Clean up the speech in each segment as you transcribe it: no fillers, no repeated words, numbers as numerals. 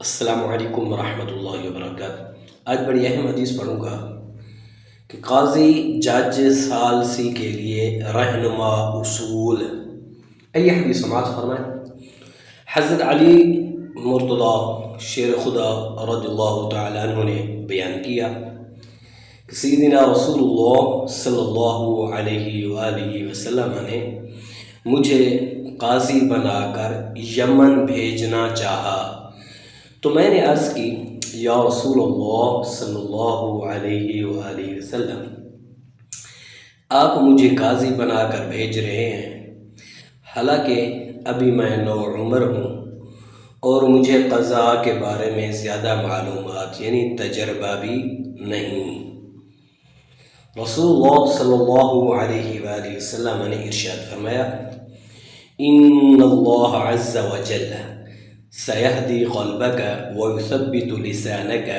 السلام علیکم ورحمۃ اللہ وبرکاتہ۔ آج بڑی اہم حدیث پڑھوں گا کہ قاضی جج ثالثی کے لیے رہنما اصول۔ یہ حدیث سماعت فرمائیں۔ حضرت علی مرتضیٰ شیر خدا رضی اللہ تعالیٰ عنہ نے بیان کیا کہ سیدنا رسول اللہ صلی اللہ علیہ وآلہ وسلم نے مجھے قاضی بنا کر یمن بھیجنا چاہا، تو میں نے عرض کی، یا رسول اللہ صلی اللہ علیہ وآلہ وسلم، آپ مجھے قاضی بنا کر بھیج رہے ہیں، حالانکہ ابھی میں نوعمر ہوں اور مجھے قضاء کے بارے میں زیادہ معلومات یعنی تجربہ بھی نہیں۔ رسول اللہ صلی اللہ علیہ وآلہ وسلم نے ارشاد فرمایا، ان اللہ عز وجل سيهدي قلبك ويثبت لسانك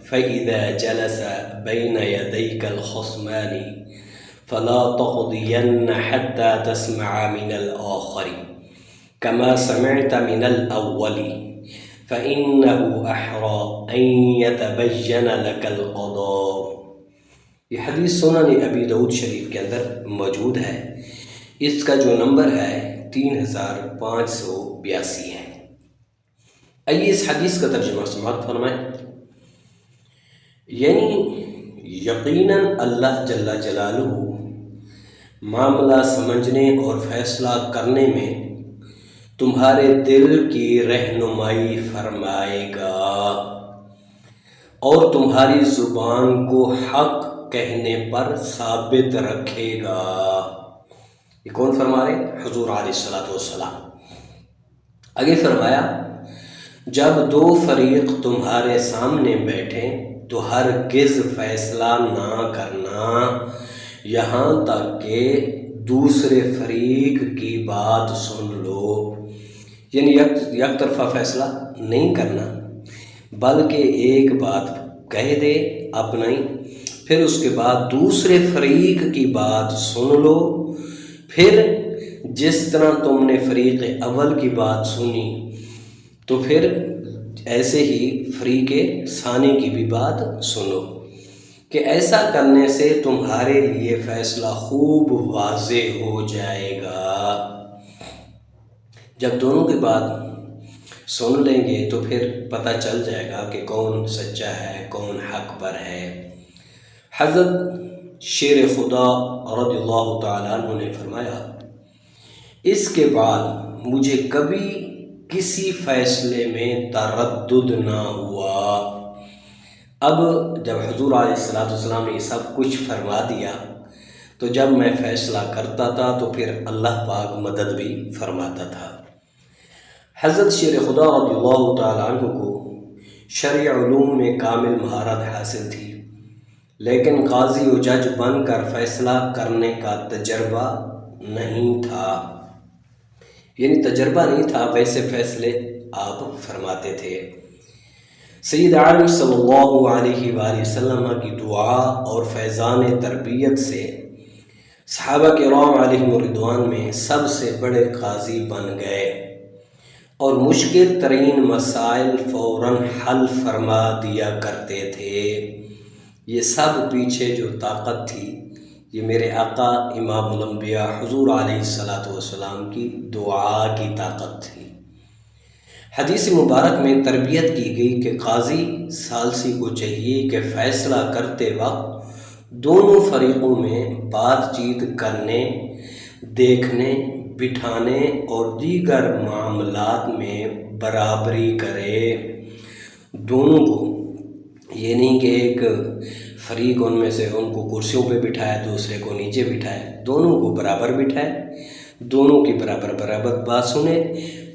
فإذا جلس بين يديك الخصمان فلا تقضين حتى تسمع من الآخر كما سمعت من الأول فإنه أحرى أن يتبين لك القضاء۔ یہ حدیث سنن ابی داؤد شریف کے اندر موجود ہے۔ اس کا جو نمبر ہے 3582 ہے۔ آئیے اس حدیث کا ترجمہ سماعت فرمائیں۔ یعنی یقیناً اللہ جل جلالہ معاملہ سمجھنے اور فیصلہ کرنے میں تمہارے دل کی رہنمائی فرمائے گا اور تمہاری زبان کو حق کہنے پر ثابت رکھے گا۔ یہ کون فرما رہے؟ حضور علیہ السلام۔ آگے فرمایا، جب دو فریق تمہارے سامنے بیٹھیں تو ہرگز فیصلہ نہ کرنا یہاں تک کہ دوسرے فریق کی بات سن لو، یعنی یک طرفہ فیصلہ نہیں کرنا، بلکہ ایک بات کہہ دے اپنی، پھر اس کے بعد دوسرے فریق کی بات سن لو، پھر جس طرح تم نے فریق اول کی بات سنی تو پھر ایسے ہی فریق ثانی کی بھی بات سنو، کہ ایسا کرنے سے تمہارے لیے فیصلہ خوب واضح ہو جائے گا۔ جب دونوں کی بات سن لیں گے تو پھر پتہ چل جائے گا کہ کون سچا ہے، کون حق پر ہے۔ حضرت شیر خدا رضی اللہ تعالیٰ عنہ نے فرمایا، اس کے بعد مجھے کبھی کسی فیصلے میں تردد نہ ہوا۔ اب جب حضور علیہ السلام نے سب کچھ فرما دیا تو جب میں فیصلہ کرتا تھا تو پھر اللہ پاک مدد بھی فرماتا تھا۔ حضرت شیر خدا رضی اللہ تعالیٰ عنہ کو شرعی علوم میں کامل مہارت حاصل تھی، لیکن قاضی و جج بن کر فیصلہ کرنے کا تجربہ نہیں تھا، یعنی تجربہ نہیں تھا، ویسے فیصلے آپ فرماتے تھے۔ سید عالم صلی اللہ علیہ وآلہ وسلم کی دعا اور فیضان تربیت سے صحابہ کرام علیہم رضوان میں سب سے بڑے قاضی بن گئے اور مشکل ترین مسائل فوراً حل فرما دیا کرتے تھے۔ یہ سب پیچھے جو طاقت تھی، یہ میرے آقا امام الانبیاء حضور علیہ السلام کی دعا کی طاقت تھی۔ حدیث مبارک میں تربیت کی گئی کہ قاضی ثالثی کو چاہیے کہ فیصلہ کرتے وقت دونوں فریقوں میں بات چیت کرنے، دیکھنے، بٹھانے اور دیگر معاملات میں برابری کرے۔ دونوں کو، یہ نہیں کہ ایک فریق ان میں سے ان کو کرسیوں پہ بٹھائے، دوسرے کو نیچے بٹھائے، دونوں کو برابر بٹھائے، دونوں کی برابر بات سنے،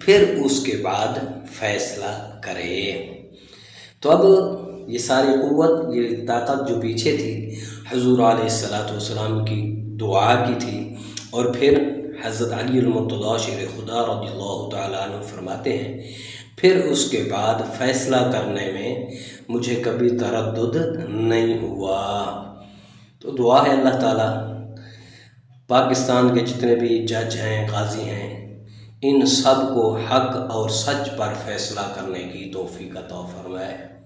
پھر اس کے بعد فیصلہ کرے۔ تو اب یہ ساری قوت، یہ طاقت جو پیچھے تھی حضور علیہ السلام کی دعا کی تھی، اور پھر حضرت علی المرتضیٰ شیر خدا رضی اللہ تعالیٰ عنہ فرماتے ہیں، پھر اس کے بعد فیصلہ کرنے میں مجھے کبھی تردد نہیں ہوا۔ تو دعا ہے اللہ تعالیٰ پاکستان کے جتنے بھی جج ہیں، قاضی ہیں، ان سب کو حق اور سچ پر فیصلہ کرنے کی توفیق عطا فرمائے۔